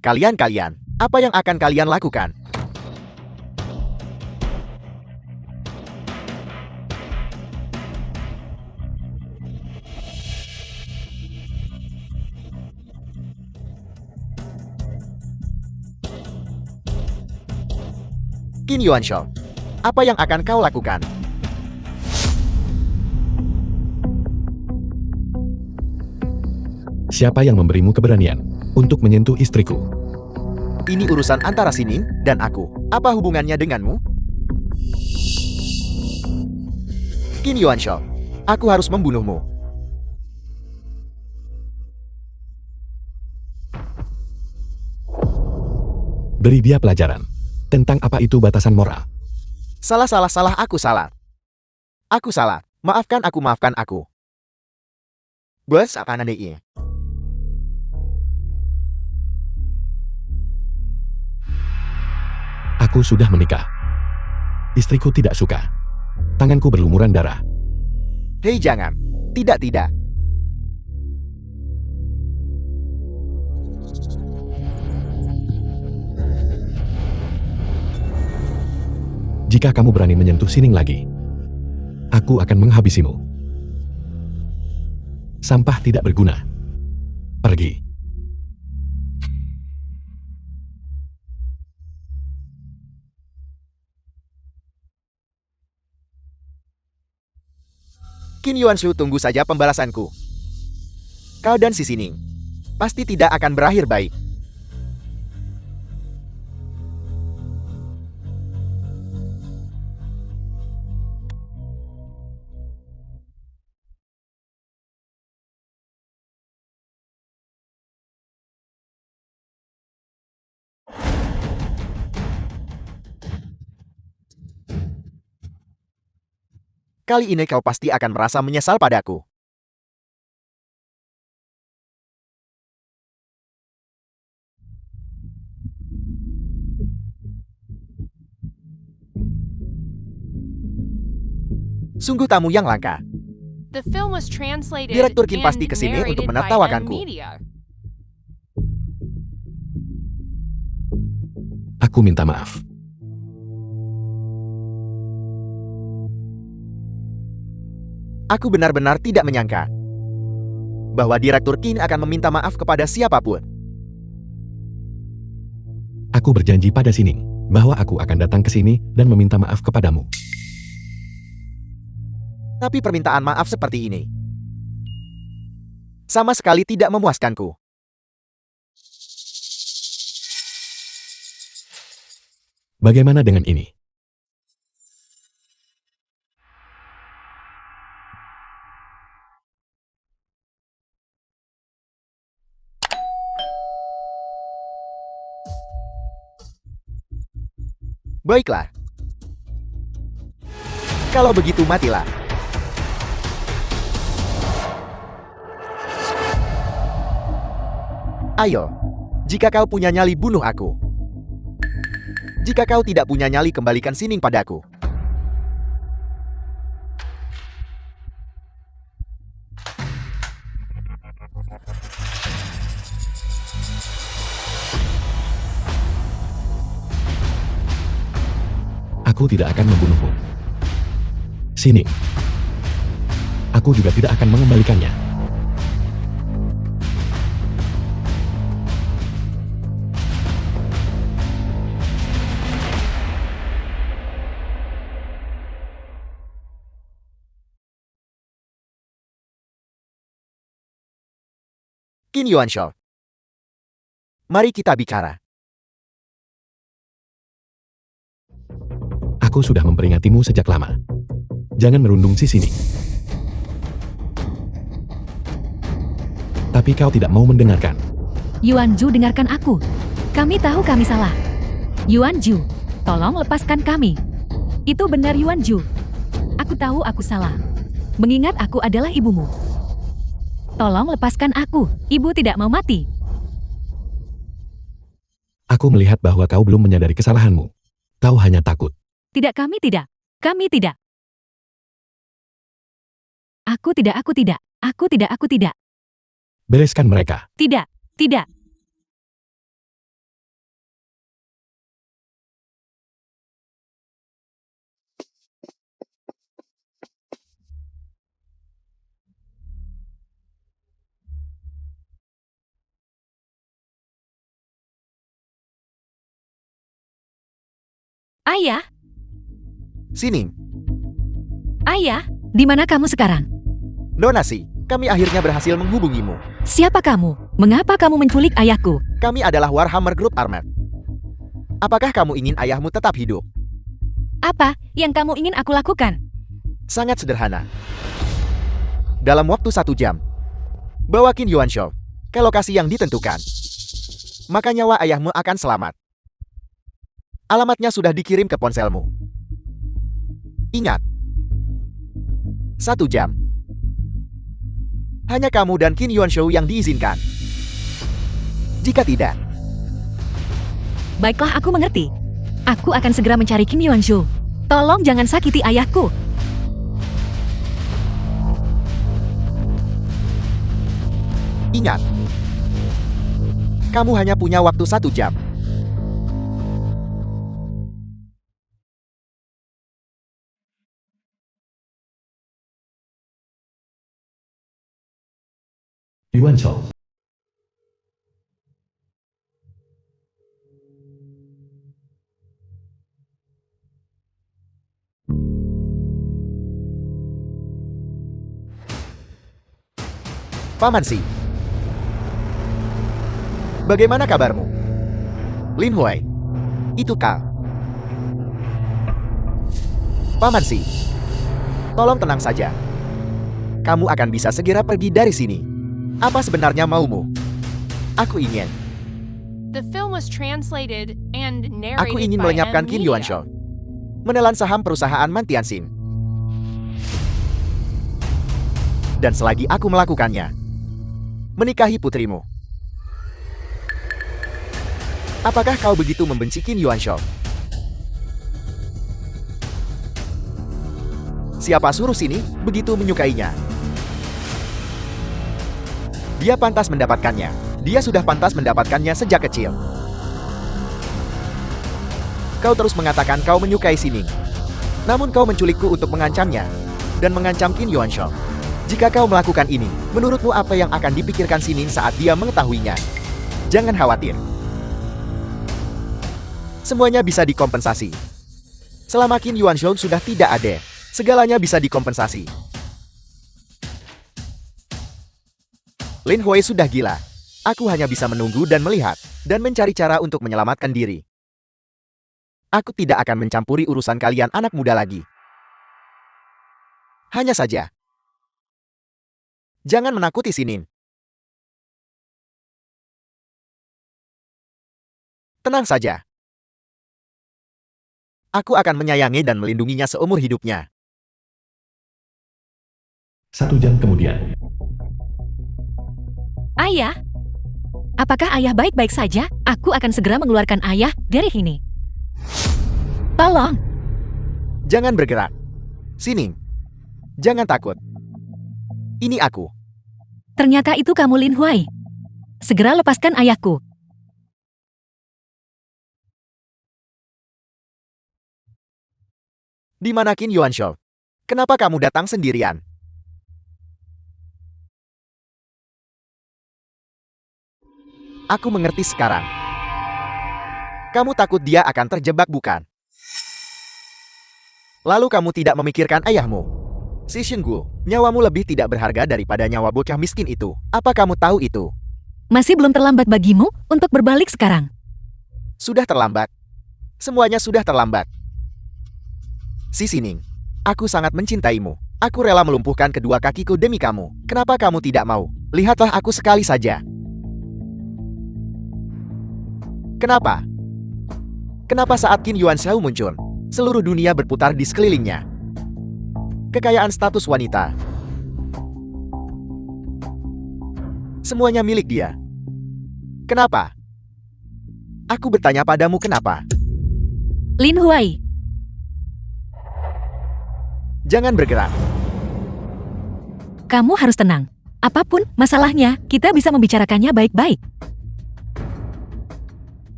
Kalian, apa yang akan kalian lakukan? Qin Yuanshao, apa yang akan kau lakukan? Siapa yang memberimu keberanian untuk menyentuh istriku? Ini urusan antara Sining dan aku. Apa hubungannya denganmu? Qin Yuanshao, aku harus membunuhmu. Beri dia pelajaran tentang apa itu batasan moral. Salah, aku salah. Aku salah. Maafkan aku. Bos akan ada ini. Aku sudah menikah. Istriku tidak suka. Tanganku berlumuran darah. Hei, jangan. Tidak. Jika kamu berani menyentuh Sining lagi, aku akan menghabisimu. Sampah tidak berguna. Pergi. Qin Yuanshao, tunggu saja pembalasanku. Kau dan si Sining pasti tidak akan berakhir baik. Kali ini kau pasti akan merasa menyesal padaku. Sungguh tamu yang langka. The film was translated Direktur Qin and pasti kesini untuk narrated by menertawakanku. M. Media. Aku minta maaf. Aku benar-benar tidak menyangka bahwa Direktur Qin akan meminta maaf kepada siapapun. Aku berjanji pada Sining bahwa aku akan datang ke sini dan meminta maaf kepadamu. Tapi permintaan maaf seperti ini sama sekali tidak memuaskanku. Bagaimana dengan ini? Baiklah. Kalau begitu matilah. Ayo. Jika kau punya nyali, bunuh aku. Jika kau tidak punya nyali, kembalikan Sining padaku. Aku tidak akan membunuhmu. Sining. Aku juga tidak akan mengembalikannya. Qin Yuanshu. Mari kita bicara. Aku sudah memperingatimu sejak lama. Jangan merundung si Sining. Tapi kau tidak mau mendengarkan. Yuan Ju, dengarkan aku. Kami tahu kami salah. Yuan Ju, tolong lepaskan kami. Itu benar Yuan Ju. Aku tahu aku salah. Mengingat aku adalah ibumu. Tolong lepaskan aku. Ibu tidak mau mati. Aku melihat bahwa kau belum menyadari kesalahanmu. Kau hanya takut. Tidak, kami tidak. Kami tidak. Aku tidak, aku tidak. Aku tidak, aku tidak. Bereskan mereka. Tidak, tidak. Ayah, Sining, ayah, di mana kamu sekarang? Donasi, kami akhirnya berhasil menghubungimu. Siapa kamu? Mengapa kamu menculik ayahku? Kami adalah Warhammer Group Armored. Apakah kamu ingin ayahmu tetap hidup? Apa yang kamu ingin aku lakukan? Sangat sederhana. Dalam waktu 1 jam, bawa Qin Yuanshu ke lokasi yang ditentukan. Maka nyawa ayahmu akan selamat. Alamatnya sudah dikirim ke ponselmu. Ingat, 1 jam. Hanya kamu dan Qin Yuanshu yang diizinkan. Jika tidak, Baiklah, aku mengerti. Aku akan segera mencari Qin Yuanshu. Tolong jangan sakiti ayahku. ingat. Kamu hanya punya waktu 1 jam. Yuanshu. Paman Si. Bagaimana kabarmu? Lin Huai. Itu kau. Paman Si. Tolong tenang saja. Kamu akan bisa segera pergi dari sini. Apa sebenarnya maumu? Aku ingin. The film was translated and narrated Aku ingin by melenyapkan M Qin Media. Yuanshu. Menelan saham perusahaan Mantianxin. Dan selagi aku melakukannya, menikahi putrimu. Apakah kau begitu membenci Qin Yuanshu? Siapa suruh sini begitu menyukainya? Dia pantas mendapatkannya. Dia sudah pantas mendapatkannya sejak kecil. Kau terus mengatakan kau menyukai Sining. Namun kau menculikku untuk mengancamnya. Dan mengancam Qin Yuanshu. Jika kau melakukan ini, menurutmu apa yang akan dipikirkan Sining saat dia mengetahuinya? Jangan khawatir. Semuanya bisa dikompensasi. Selama Qin Yuanshu sudah tidak ada, segalanya bisa dikompensasi. Lin Huai sudah gila. Aku hanya bisa menunggu dan melihat, dan mencari cara untuk menyelamatkan diri. Aku tidak akan mencampuri urusan kalian anak muda lagi. Hanya saja, jangan menakuti Sinin. Tenang saja. Aku akan menyayangi dan melindunginya seumur hidupnya. 1 jam kemudian. Ayah? Apakah ayah baik-baik saja? Aku akan segera mengeluarkan ayah dari sini. Tolong. Jangan bergerak. Sining. Jangan takut. Ini aku. Ternyata itu kamu, Lin Huai. Segera lepaskan ayahku. Di mana Qin Yuanshou? Kenapa kamu datang sendirian? Aku mengerti sekarang. Kamu takut dia akan terjebak, bukan? Lalu kamu tidak memikirkan ayahmu. Si Xinggu, nyawamu lebih tidak berharga daripada nyawa bocah miskin itu. Apa kamu tahu itu? Masih belum terlambat bagimu untuk berbalik sekarang. Sudah terlambat. Semuanya sudah terlambat. Si Sining, aku sangat mencintaimu. Aku rela melumpuhkan kedua kakiku demi kamu. Kenapa kamu tidak mau? Lihatlah aku sekali saja. Kenapa? Kenapa saat Qin Yuanshou muncul, seluruh dunia berputar di sekelilingnya? Kekayaan status wanita. Semuanya milik dia. Kenapa? Aku bertanya padamu kenapa? Lin Huai, Jangan bergerak. kamu harus tenang. Apapun masalahnya, kita bisa membicarakannya baik-baik.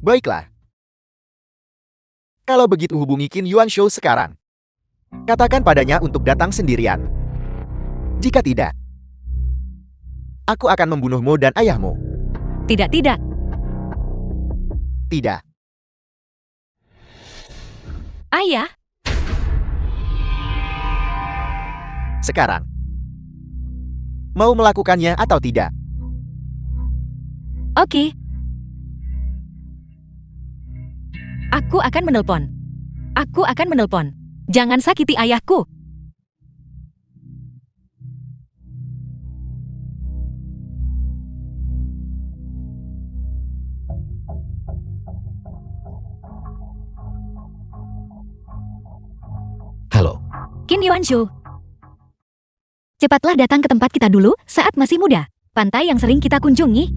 Baiklah. Kalau begitu hubungi Qin Yuanshou sekarang. Katakan padanya untuk datang sendirian. Jika tidak, aku akan membunuhmu dan ayahmu. Tidak. Tidak. Ayah, Sekarang. Mau melakukannya atau tidak? oke. Aku akan menelpon. Jangan sakiti ayahku. Halo. Qin Yuanshou. Cepatlah datang ke tempat kita dulu saat masih muda. Pantai yang sering kita kunjungi.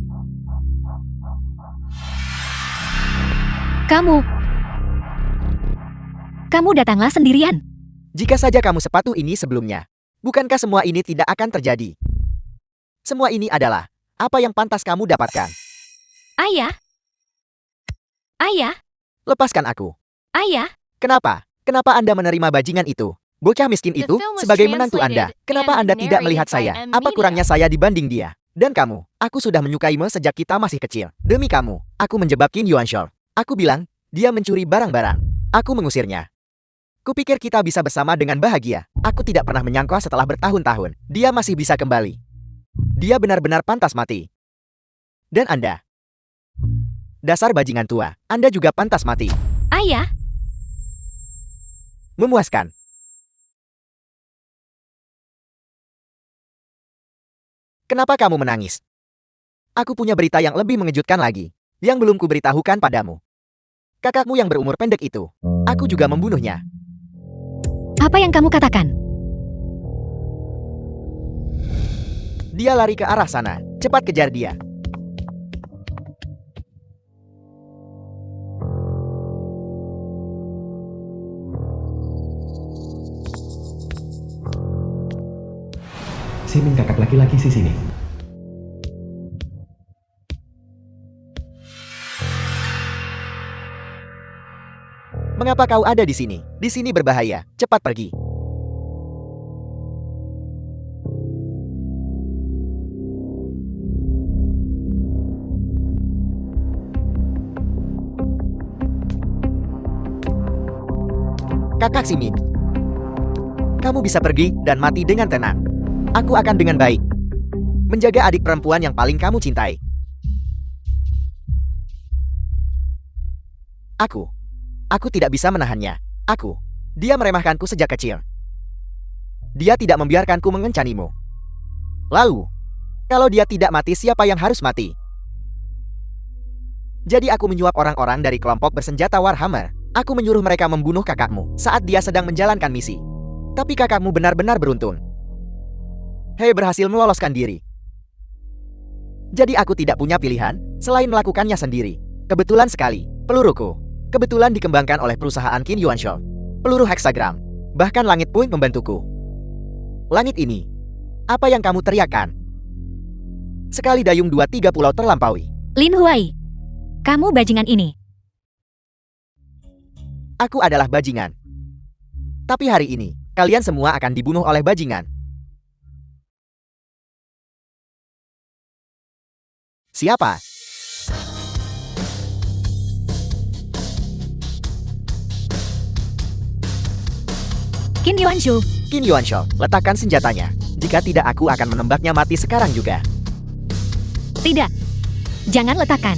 Kamu datanglah sendirian. Jika saja kamu sepatu ini sebelumnya, bukankah semua ini tidak akan terjadi? Semua ini adalah apa yang pantas kamu dapatkan. Ayah. Lepaskan aku. Ayah. Kenapa? Kenapa Anda menerima bajingan itu? Bocah miskin The itu film was sebagai menantu Anda. translated Kenapa and Anda tidak narrated melihat by saya? M. Apa Media. kurangnya saya dibanding dia? Dan kamu, aku sudah menyukaimu sejak kita masih kecil. Demi kamu, aku menjebak Qin Yuanshou. Aku bilang, dia mencuri barang-barang. Aku mengusirnya. Kupikir kita bisa bersama dengan bahagia. Aku tidak pernah menyangka setelah bertahun-tahun, dia masih bisa kembali. Dia benar-benar pantas mati. Dan Anda? Dasar bajingan tua, Anda juga pantas mati. Ayah. Memuaskan. Kenapa kamu menangis? Aku punya berita yang lebih mengejutkan lagi, yang belum kuberitahukan padamu. Kakakmu yang berumur pendek itu, aku juga membunuhnya. Apa yang kamu katakan? Dia lari ke arah sana. Cepat kejar dia. Simin kakak laki-laki si sini. Mengapa kau ada di sini? Di sini berbahaya. Cepat pergi. Kakak Simin, kamu bisa pergi dan mati dengan tenang. Aku akan dengan baik menjaga adik perempuan yang paling kamu cintai. Aku tidak bisa menahannya. Dia meremehkanku sejak kecil. Dia tidak membiarkanku mengencanimu. Lalu, kalau dia tidak mati, siapa yang harus mati? Jadi aku menyuap orang-orang dari kelompok bersenjata Warhammer. Aku menyuruh mereka membunuh kakakmu saat dia sedang menjalankan misi. Tapi kakakmu benar-benar beruntung. Hei, berhasil meloloskan diri. Jadi aku tidak punya pilihan selain melakukannya sendiri. Kebetulan sekali, peluruku kebetulan dikembangkan oleh perusahaan Qin Yuanshou. Peluru heksagram. Bahkan langit pun membantuku. Langit ini. Apa yang kamu teriakkan? Sekali dayung 2-3 pulau terlampaui. Lin Huai, kamu bajingan ini. Aku adalah bajingan. Tapi hari ini, kalian semua akan dibunuh oleh bajingan. Siapa? Qin Yuanshu, Qin Yuanshou, letakkan senjatanya. Jika tidak, aku akan menembaknya mati sekarang juga. tidak. Jangan letakkan.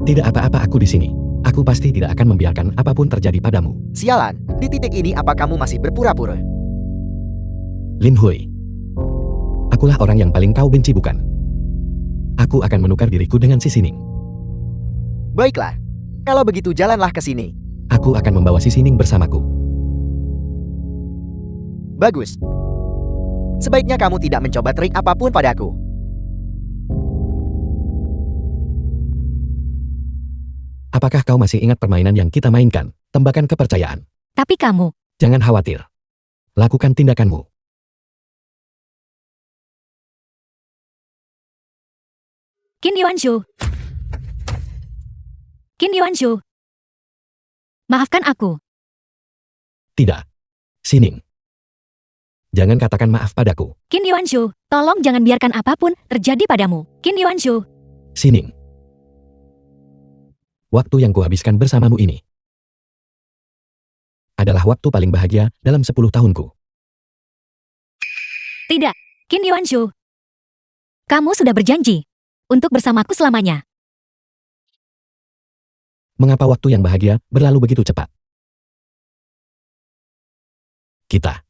Tidak apa-apa, aku di sini. Aku pasti tidak akan membiarkan apapun terjadi padamu. Sialan, di titik ini apa kamu masih berpura-pura? Lin Hui. Akulah orang yang paling kau benci, bukan? Aku akan menukar diriku dengan si Sining. Baiklah. Kalau begitu jalanlah ke sini. Aku akan membawa si Sining bersamaku. Bagus. Sebaiknya kamu tidak mencoba trik apapun padaku. Apakah kau masih ingat permainan yang kita mainkan? Tembakan kepercayaan. Tapi kamu, Jangan khawatir. Lakukan tindakanmu. Qin Yuanshu. Qin Yuanshu. Maafkan aku. Tidak. Sining. Jangan katakan maaf padaku. Qin Yuanshu, tolong jangan biarkan apapun terjadi padamu. Qin Yuanshu. Sining. Waktu yang kuhabiskan bersamamu ini adalah waktu paling bahagia dalam 10 tahunku. Tidak, Qin Yuanshu. Kamu sudah berjanji untuk bersamaku selamanya. Mengapa waktu yang bahagia berlalu begitu cepat? Kita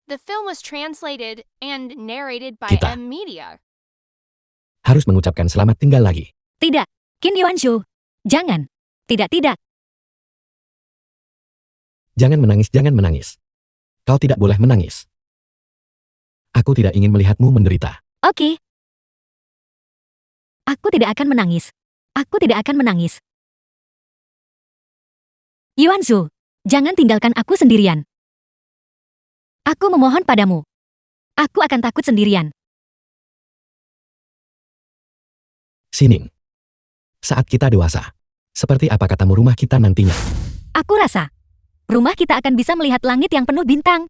The film was translated and narrated by Kita. M Media. harus mengucapkan selamat tinggal lagi. Tidak, Qin Yuanshu. Jangan. Tidak. Jangan menangis, jangan menangis. Kau tidak boleh menangis. Aku tidak ingin melihatmu menderita. Oke. Aku tidak akan menangis. Aku tidak akan menangis. Yuanshu, jangan tinggalkan aku sendirian. Aku memohon padamu. Aku akan takut sendirian. Sining. Saat kita dewasa, seperti apa katamu rumah kita nantinya? Aku rasa, rumah kita akan bisa melihat langit yang penuh bintang.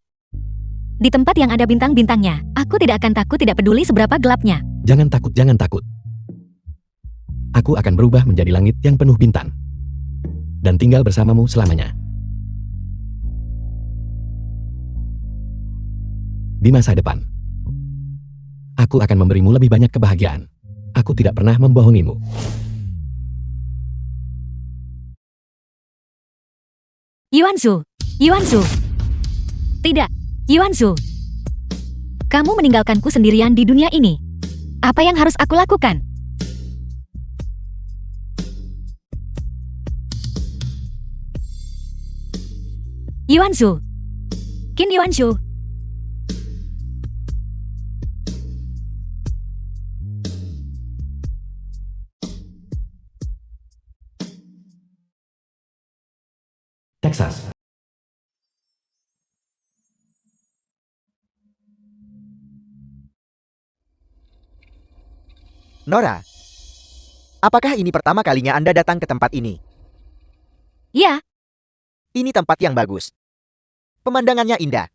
Di tempat yang ada bintang-bintangnya, aku tidak akan takut, tidak peduli seberapa gelapnya. Jangan takut, jangan takut. Aku akan berubah menjadi langit yang penuh bintang. Dan tinggal bersamamu selamanya. Di masa depan, aku akan memberimu lebih banyak kebahagiaan. Aku tidak pernah membohongimu. Yuanshu, Yuanshu. Tidak, Yuanshu. Kamu meninggalkanku sendirian di dunia ini. Apa yang harus aku lakukan? Yuanshu. Qin Yuanshu. Texas. Nora, apakah ini pertama kalinya Anda datang ke tempat ini? Ya, Ini tempat yang bagus. Pemandangannya indah.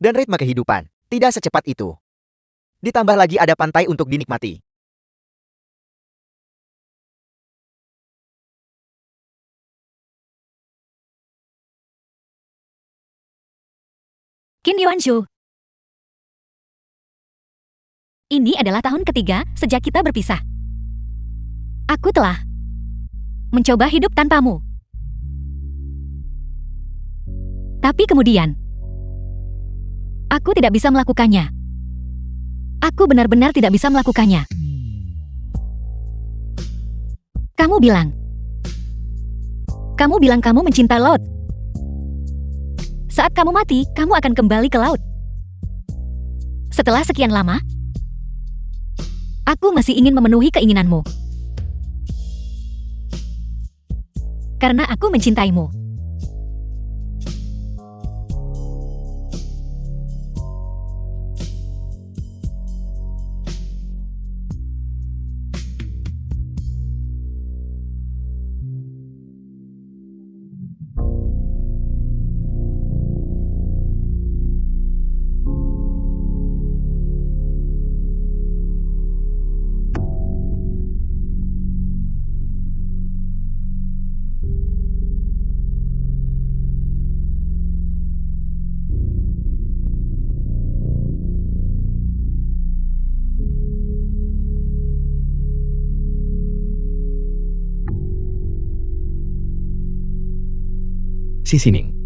Dan ritme kehidupan tidak secepat itu. Ditambah lagi ada pantai untuk dinikmati. Qin Yuanshu. Ini adalah tahun ketiga sejak kita berpisah. Aku telah mencoba hidup tanpamu. Tapi kemudian, aku tidak bisa melakukannya. Aku benar-benar tidak bisa melakukannya. Kamu bilang kamu mencintai laut. Saat kamu mati, kamu akan kembali ke laut. Setelah sekian lama, aku masih ingin memenuhi keinginanmu. Karena aku mencintaimu. Si Sining.